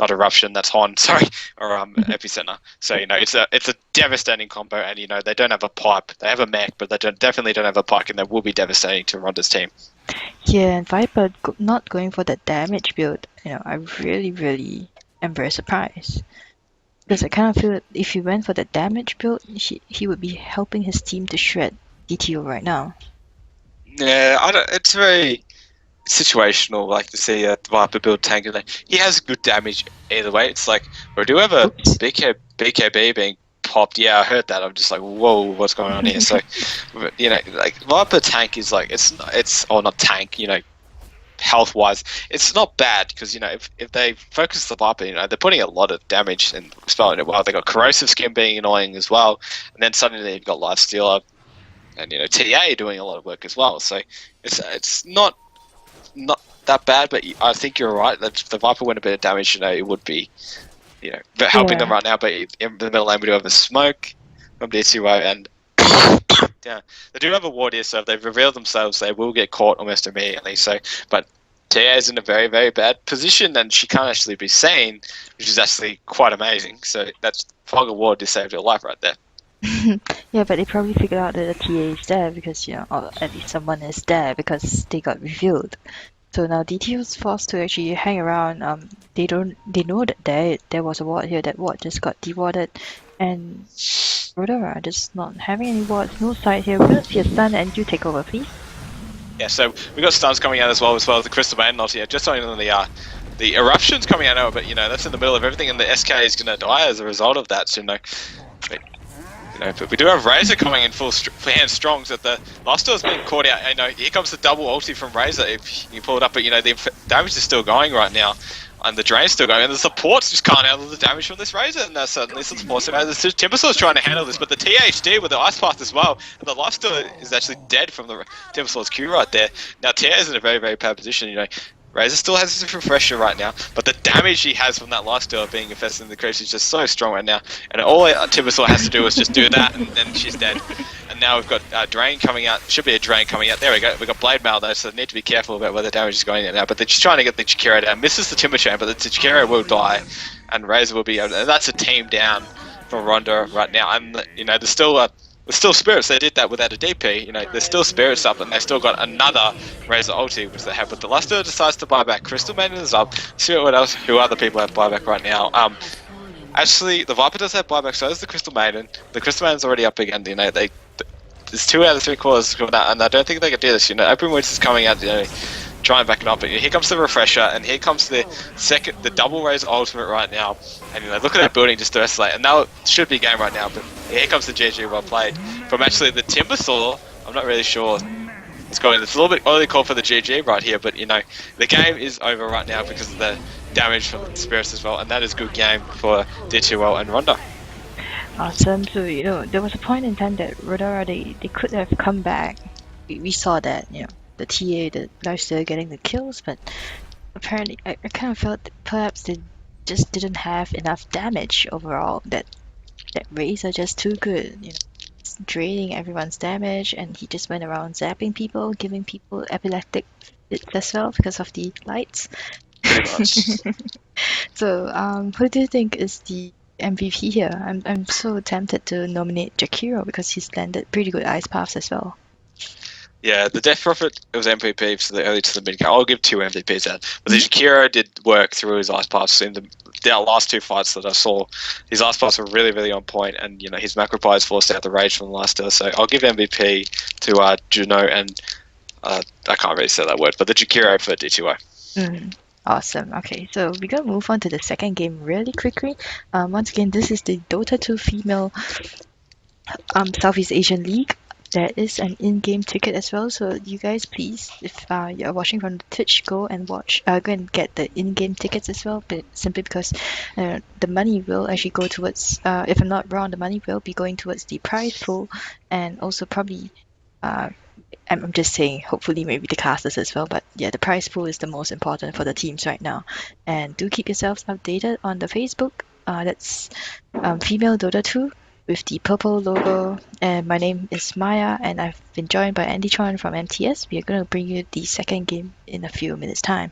not Eruption, that's Hon, sorry, or Epicenter. So it's a devastating combo, and they don't have a pipe. They have a mech, but they definitely don't have a pike, and that will be devastating to Ronda's team. Yeah, and Viper not going for that damage build. I really, really am very surprised. Because I kind of feel that if he went for the damage build, he would be helping his team to shred DTO right now. Yeah, it's very situational, to see a Viper build tank. He has good damage either way. It's we do have a BKB being popped. Yeah, I heard that. I'm just whoa, what's going on here? So, Viper tank is it's or not tank, health-wise, it's not bad because if they focus the Viper, they're putting a lot of damage and spelling it well. They got corrosive skin being annoying as well, and then suddenly you've got Lifestealer and TA doing a lot of work as well. So it's not that bad, but I think you're right that if the Viper went a bit of damage, it would be helping them right now. But in the middle lane we do have a smoke from DTO, and yeah, they do have a ward here, so if they've revealed themselves, they will get caught almost immediately. So, but Tia is in a very, very bad position, and she can't actually be seen, which is actually quite amazing. So that's Fog of Ward just saved her life right there. Yeah, but they probably figured out that the TA is there because or at least someone is there because they got revealed. So now DTO is forced to actually hang around. They know that there was a ward here. That ward just got dewarded, and Rhodora just not having any wards, no side here. We're gonna see a stun, and you take over, please. Yeah, so we got stuns coming out as well as the Crystal Maiden ulti. Yeah, just on the eruptions coming out now, but that's in the middle of everything, and the SK is gonna die as a result of that. So but we do have Razor coming in full hand strong, so the lifesteal has been caught out. Here comes the double ulti from Razor if you pull it up, but the damage is still going right now, and the drain's still going, and the supports just can't handle the damage from this Razor, and suddenly some supports. The Timbersaw is trying to handle this, but the THD with the Ice Path as well, and the lifesteal is actually dead from the Timbersaw's Q right there. Now Tia is in a very, very bad position. Razor still has his refresher right now, but the damage he has from that lifesteal being infested in the creeps is just so strong right now. And all Timbersaw has to do is just do that, and then she's dead. And now we've got Drain coming out. Should be a Drain coming out. There we go. We've got Blade Mail though, so they need to be careful about where the damage is going in now. But they're just trying to get the Jakiro down. Misses the Timber Chain, but the Jakiro will die. and Razor will be able to, and that's a team down from Ronda right now. And you know, there's still spirits. They did that without a DP. You know, there's still spirits up, and they still got another Razor ulti, which they have. But the Luster decides to buy back. Crystal Maiden is up. See what else? Who other people have buyback right now? Actually, the Viper does have buyback. So does the Crystal Maiden. The Crystal Maiden's already up again. You know, there's 2 out of 3 cores coming out, and I don't think they can do this. You know, Open Woods is coming out. You know, trying back it up. But here comes the refresher, and here comes the double Razor ultimate right now. And you know, look at that building just to escalate. And now it should be game right now, but here comes the GG, well played. From actually the Timbersaw, I'm not really sure what's going. It's a little bit early call for the GG right here, but you know, the game is over right now because of the damage from the spirits as well, and that is good game for DTO and Ronda. Awesome. So, you know, there was a point in time that Rhodora, they could have come back. We saw that, you know, the TA, the lifesteal getting the kills, but apparently I kind of felt that perhaps they just didn't have enough damage overall. That Rays are just too good, you know, it's draining everyone's damage, and he just went around zapping people, giving people epileptic fits as well because of the lights. Pretty much. So, who do you think is the MVP here? I'm so tempted to nominate Jakiro because he's landed pretty good ice paths as well. Yeah, the Death Prophet, it was MVP for the early to the mid game. I'll give 2 MVPs out. But the Jakiro did work through his ice paths in the last 2 fights that I saw. His ice paths were really, really on point, and you know, his macro pies forced out the rage from the last day. So I'll give MVP to Juno and I can't really say that word, but the Jakiro for D2O. Awesome. Okay, so we're gonna move on to the second game really quickly. Once again, this is the Dota 2 female Southeast Asian League. There is an in-game ticket as well, so you guys please, if you're watching from the Twitch, go and get the in-game tickets as well. But simply because the money will actually go towards, if I'm not wrong, the money will be going towards the prize pool, and also probably, I'm just saying, hopefully maybe the casters as well. But yeah, the prize pool is the most important for the teams right now. And do keep yourselves updated on the Facebook. That's Female Dota 2. With the purple logo, and my name is Maya, and I've been joined by Andy Chon from MTS. We are going to bring you the second game in a few minutes time.